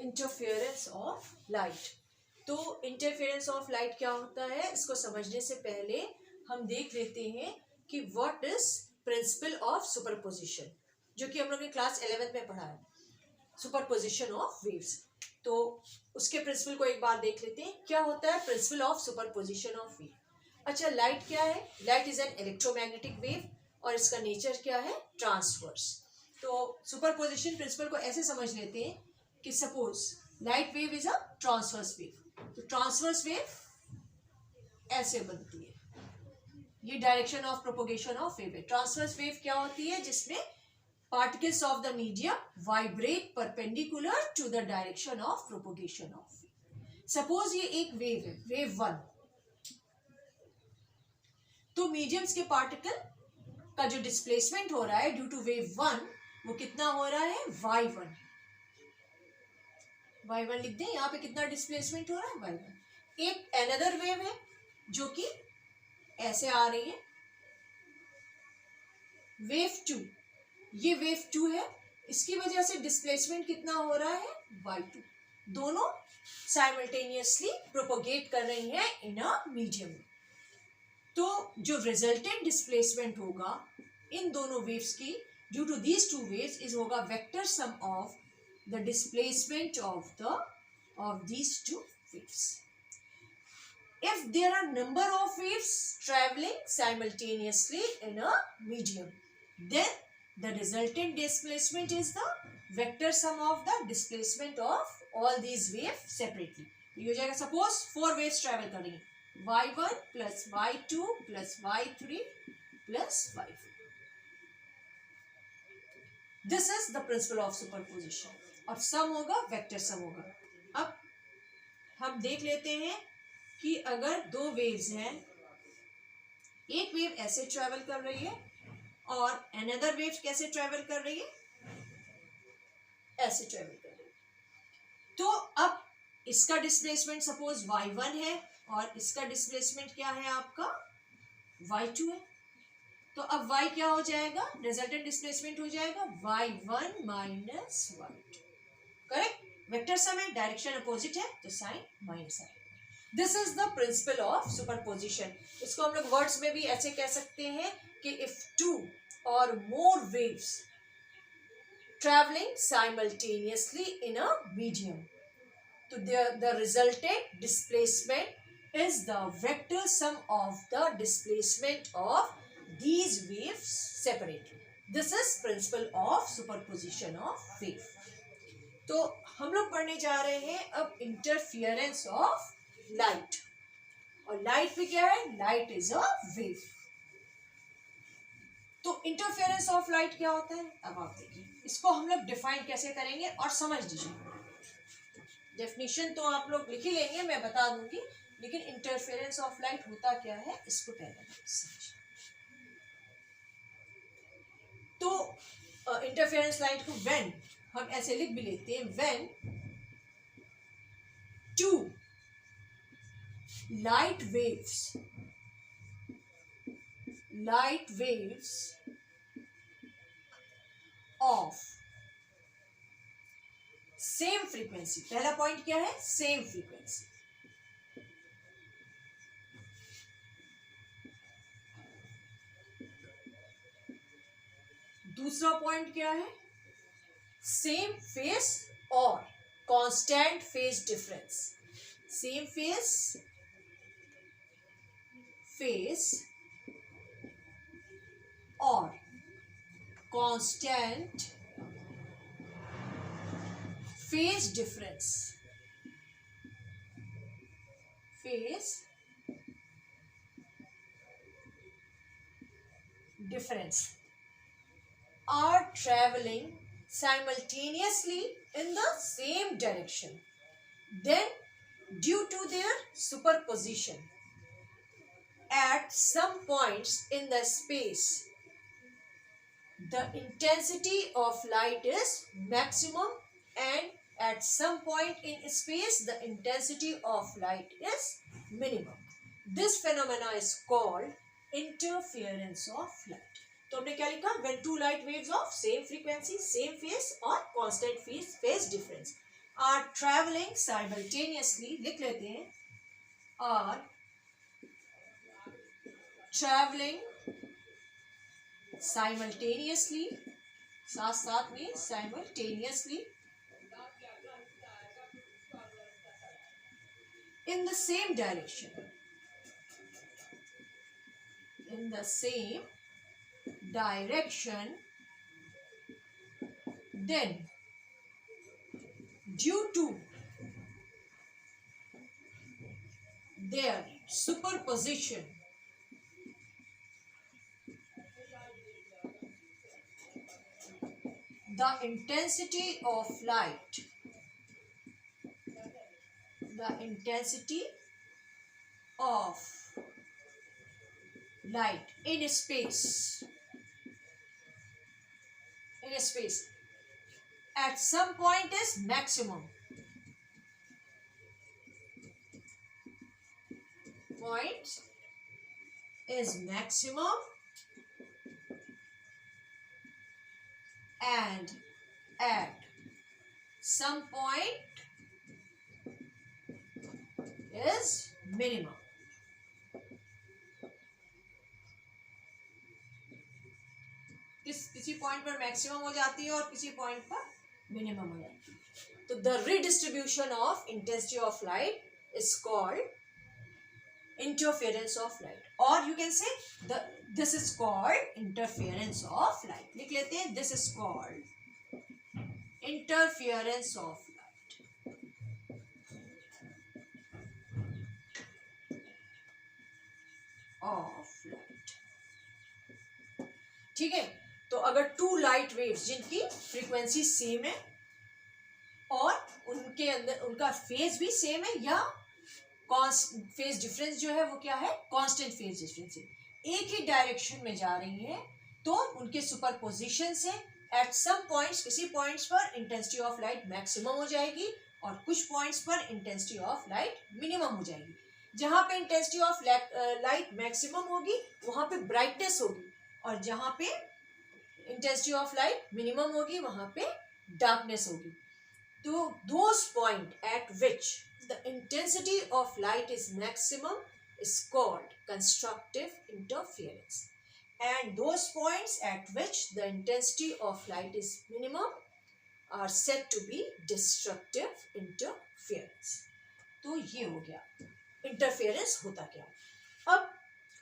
Interference of light. तो interference of light क्या होता है, इसको समझने से पहले हम देख लेते हैं कि what is principle of superposition, जो कि हम लोग ने क्लास 11th में पढ़ा है, सुपरपोजिशन ऑफ वेव्स। तो उसके प्रिंसिपल को एक बार देख लेते हैं, क्या होता है principle of superposition of wave. अच्छा, लाइट क्या है? Light is an electromagnetic wave और इसका नेचर क्या है? ट्रांसवर्स। तो सुपरपोजिशन प्रिंसिपल को ऐसे समझ लेते हैं कि suppose light wave is a transverse wave, तो ट्रांसवर्स वेव ऐसे बनती है, ये direction of propagation of wave है। ट्रांसवर्स वेव क्या होती है? जिसमें particles of the medium vibrate perpendicular to the direction of propagation of wave. Suppose ये एक वेव है, वेव 1, तो मीडियम्स के पार्टिकल का जो डिस्प्लेसमेंट हो रहा है ड्यू टू वेव 1 वो कितना हो रहा है? y1। y1 लिख दें, यहाँ पे कितना डिस्प्लेसमेंट हो रहा है? y1। एक अनदर वेव है जो कि ऐसे आ रही है, वेव 2, ये वेव 2 है, इसकी वजह से डिस्प्लेसमेंट कितना हो रहा है? y2। दोनों साइमल्टेनियसली प्रोपोगेट कर रही हैं इन अ मीडियम। तो जो रिजल्टेंट डिस्प्लेसमेंट होगा इन दोनों वेव्स की due to these two waves is होगा vector sum of the displacement of these two waves. If there are number of waves traveling simultaneously in a medium, then the resultant displacement is the vector sum of the displacement of all these waves separately. ये हो जाएगा, suppose 4 waves travel करेंगी, y1 plus y2 plus y3 plus y4. This is the principle of superposition. और sum होगा, vector sum होगा। अब हम देख लेते हैं कि अगर 2 वेव्स हैं, एक वेव ऐसे ट्रेवल कर रही है और अनदर वेव कैसे ट्रेवल कर रही है? ऐसे ट्रेवल कर रही है। तो अब इसका डिस्प्लेसमेंट सपोज y1 है और इसका डिस्प्लेसमेंट क्या है आपका? y2 है। तो अब y क्या हो जाएगा? रिजल्टेंट डिस्प्लेसमेंट हो जाएगा y1 minus y2। Correct? Vector sum है, डायरेक्शन अपोजिट है, तो साइन माइनस आएगा। This is the principle of superposition. इसको हम लोग वर्ड्स में भी ऐसे कह सकते हैं कि if 2 or more waves traveling simultaneously in a medium, so the resultant displacement is the vector sum of the displacement of these waves separately. This is principle of superposition of wave. तो हम लोग पढ़ने जा रहे हैं अब interference of light. और light भी क्या है? Light is a wave. तो इंटरफेरेंस ऑफ लाइट क्या होता है? अब आप देखिए, इसको हम लोग डिफाइन कैसे करेंगे और समझ लीजिए। डेफिनेशन तो आप लोग लिख ही लेंगे, मैं बता दूंगी, लेकिन इंटरफेरेंस ऑफ लाइट होता क्या है इसको पहले समझिए। तो इंटरफेरेंस लाइट को व्हेन हम ऐसे लिख भी लेते हैं, when 2 light waves of same frequency, पहला पॉइंट क्या है? Same frequency. दूसरा पॉइंट क्या है? सेम फेस और constant phase difference. Same phase और constant phase difference are traveling simultaneously in the same direction, then due to their superposition at some points in the space, the intensity of light is maximum, and at some point in space the intensity of light is minimum. This phenomena is called interference of light. तो हमने क्या लिखा? When 2 light waves of same frequency, same phase और constant phase difference are travelling simultaneously, लिख लेते हैं, are travelling simultaneously, साथ साथ में simultaneously, in the same direction, in the same direction, then due to their superposition, the intensity of light, the intensity of light in space, at some point is maximum. Point is maximum, and at some point is minimum. किसी point पर maximum हो जाती है और किसी point पर minimum हो जाती है. तो the redistribution of intensity of light is called interference of light, और you can say this is called interference of light. लिख लेते हैं, this is called interference of light. ठीक है. तो अगर टू लाइट वेव्स जिनकी फ्रीक्वेंसी सेम है और उनके अंदर उनका फेज भी सेम है, या फेज डिफरेंस जो है वो क्या है, कांस्टेंट फेज डिफरेंस है, एक ही डायरेक्शन में जा रही है, तो उनके सुपरपोजिशन से एट सम पॉइंट्स, किसी पॉइंट्स पर इंटेंसिटी ऑफ लाइट मैक्सिमम हो जाएगी और कुछ पॉइंट्स पर इंटेंसिटी ऑफ लाइट मिनिमम हो जाएगी. जहाँ पे इंटेंसिटी ऑफ लाइट मैक्सिमम होगी वहाँ पे ब्राइटनेस होगी, और जहाँ पे इंटेंसिटी ऑफ लाइट मिनिमम होगी वहाँ पे डार्कनेस होगी. तो those point eight which the intensity of light is maximum is called constructive interference, and those points at which the intensity of light is minimum are said to be destructive interference. तो ये हो गया interference होता क्या. अब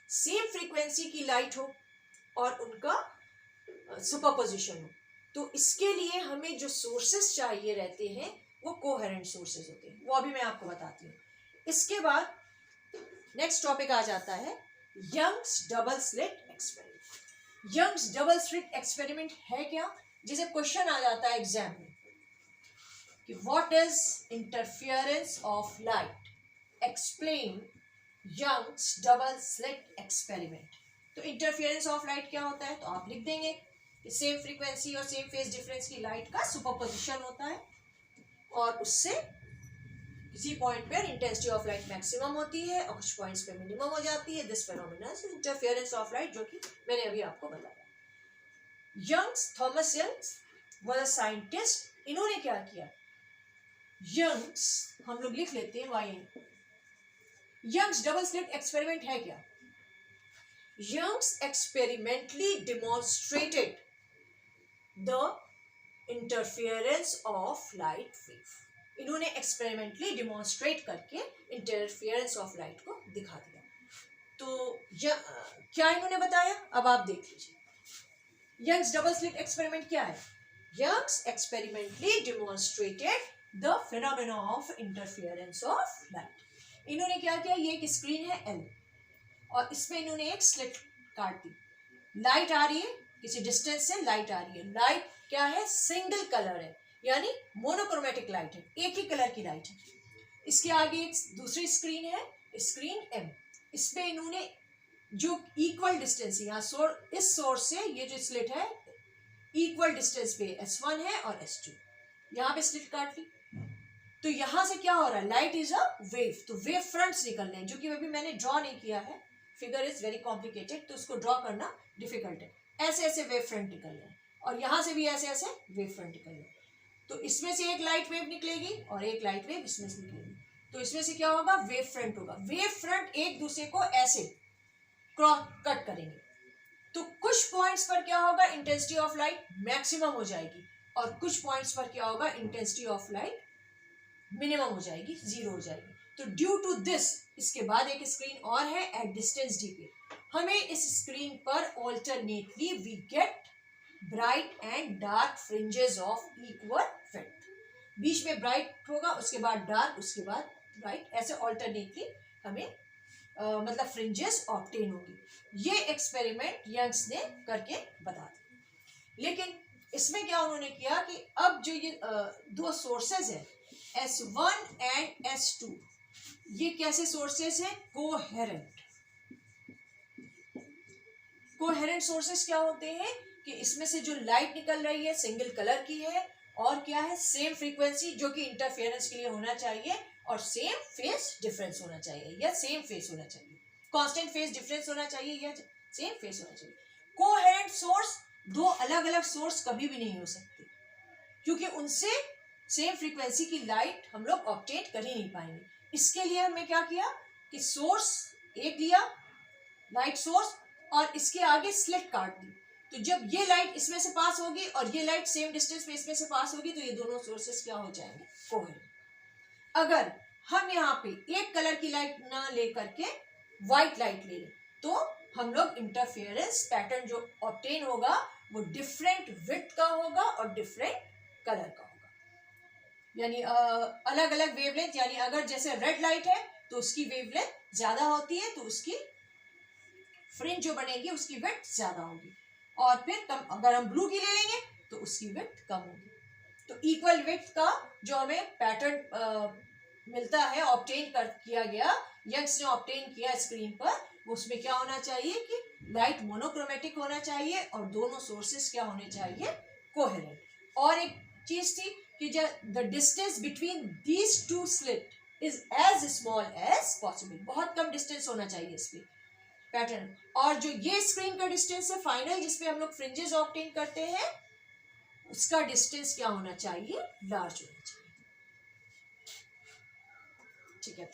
same frequency की light हो और उनका सुपरपोजिशन हो, तो इसके लिए हमें जो सोर्सेस चाहिए रहते हैं वो कोहेरेंट सोर्सेस होते हैं, वो अभी मैं आपको बताती हूँ. इसके बाद नेक्स्ट टॉपिक आ जाता है Young's double slit experiment. Young's double slit experiment है क्या, जैसे क्वेश्चन आ जाता है एग्जाम में कि what is interference of light, explain Young's double slit experiment. तो इंटरफेरेंस ऑफ लाइट क्या होता है, तो आप लिख देंगे कि सेम फ्रीक्वेंसी और सेम फेज डिफरेंस की लाइट का सुपरपोजिशन होता है और उससे किसी पॉइंट पर इंटेंसिटी ऑफ लाइट मैक्सिमम होती है और कुछ पॉइंट्स पे मिनिमम हो जाती है. This phenomena is interference of light, जो कि मैंने अभी आपको बताया. Thomas Young's was a scientist. इन्होंने क्या किया, यंग्स हम लोग लिख लेते हैं Y. Young's double slit experiment है क्या, Young's experimentally demonstrated the interference of light wave. इन्होंने एक्सपेरिमेंटली डिमॉन्स्ट्रेट करके इंटरफेरेंस ऑफ लाइट को दिखा दिया. तो क्या इन्होंने बताया, अब आप देख लीजिए. यंग्स डबल स्लिट एक्सपेरिमेंट क्या है, Young's experimentally demonstrated the phenomena of interference of light. इन्होंने क्या किया, ये एक स्क्रीन है एल और इसमें इन्होंने एक स्लिट काट दी. लाइट आ रही है, किसी डिस्टेंस से लाइट आ रही है. लाइट क्या है, सिंगल कलर है, यानी मोनोक्रोमेटिक लाइट है, एक ही कलर की लाइट है. इसके आगे एक दूसरी स्क्रीन है, स्क्रीन एम. इस पे इन्होंने जो इक्वल डिस्टेंस है, यहाँ इस सोर्स से ये जो स्लिट है इक्वल डिस्टेंस पे S1 है और S2, यहाँ पे स्लिट काट ली. तो यहाँ से क्या हो रहा है, लाइट इज अ वेव, तो वेव फ्रंट्स निकल रहे हैं, जो कि अभी मैंने ड्रॉ नहीं किया है, फिगर इज वेरी कॉम्प्लिकेटेड, तो उसको ड्रॉ करना डिफिकल्ट है. ऐसे ऐसे वेव फ्रंट निकल रहे हैं और यहाँ से भी ऐसे ऐसे वेव फ्रंट निकल रहे हैं. तो इसमें से एक लाइट वेव निकलेगी और एक लाइट वेव इसमें से निकलेगी, तो इसमें से क्या होगा, वेव फ्रंट होगा। वेव फ्रंट एक दूसरे को ऐसे क्रॉस कट करेंगे, तो कुछ पॉइंट्स पर क्या होगा, इंटेंसिटी ऑफ लाइट मैक्सिमम हो जाएगी और कुछ पॉइंट्स पर क्या होगा, इंटेंसिटी ऑफ लाइट मिनिमम हो जाएगी, जीरो हो जाएगी। तो ड्यू टू दिस, इसके बाद एक स्क्रीन और है एट डिस्टेंस डी पे, हमें इस स्क्रीन पर alternately we get bright and dark fringes of equal width. बीच में ब्राइट होगा, उसके बाद डार्क, उसके बाद ब्राइट, ऐसे ऑल्टरनेटली हमें मतलब फ्रिंजेस ऑब्टेन होगी। ये एक्सपेरिमेंट यंग्स ने करके बता दिया। लेकिन इसमें क्या उन्होंने किया कि अब जो ये दो सोर्सेज है S1 एंड S2, ये कैसे सोर्सेज हैं, कोहेरेंट। कोहेरेंट सोर्सेज क्या होते हैं कि इसमें से जो लाइट निकल रही है सिंगल कलर की है और क्या है, सेम फ्रीक्वेंसी, जो कि इंटरफेरेंस के लिए होना चाहिए, और सेम फेस डिफरेंस होना चाहिए या सेम फेस होना चाहिए, कांस्टेंट फेस डिफरेंस होना चाहिए या सेम फेस होना चाहिए। कोहेरेंट सोर्स, दो अलग अलग सोर्स कभी भी नहीं हो सकते, क्योंकि उनसे सेम फ्रीक्वेंसी की लाइट हम लोग ऑब्टेन कर ही नहीं पाएंगे। इसके लिए हमने क्या किया कि सोर्स एक लिया, लाइट सोर्स, और इसके आगे स्लिट काट दी, तो जब ये लाइट इसमें से पास होगी और ये लाइट सेम डिस्टेंस पे इसमें से पास होगी, तो ये दोनों सोर्सेस क्या हो जाएंगे, कोहेरेंट। अगर हम यहाँ पे एक कलर की लाइट ना लेकर के व्हाइट लाइट ले लें, तो हम लोग इंटरफेरेंस पैटर्न जो ऑब्टेन होगा वो डिफरेंट विड्थ का होगा और डिफरेंट कलर का होगा, यानी अलग अलग वेवलेंथ। यानी अगर जैसे रेड लाइट है तो उसकी वेवलेंथ ज्यादा होती है, तो उसकी फ्रिंज जो बनेगी उसकी विड्थ ज्यादा होगी, और फिर कम, अगर हम ब्लू की ले लेंगे तो उसकी विड्थ कम होगी। तो इक्वल विड्थ का जो हमें पैटर्न मिलता है, ऑब्टेन कर किया गया, यंग्स ने ऑब्टेन किया स्क्रीन पर, उसमें क्या होना चाहिए कि लाइट मोनोक्रोमेटिक होना चाहिए और दोनों सोर्सेस क्या होने चाहिए, कोहेरेंट। और एक चीज थी कि the distance between these two slit is as small as possible, बहुत कम डिस्टेंस होना चाहिए इस पे पैटर्न। और जो ये स्क्रीन का डिस्टेंस है फाइनल, जिसपे हम लोग फ्रिंजेस ऑब्टेन करते हैं, उसका डिस्टेंस क्या होना चाहिए, लार्ज होना चाहिए। ठीक है।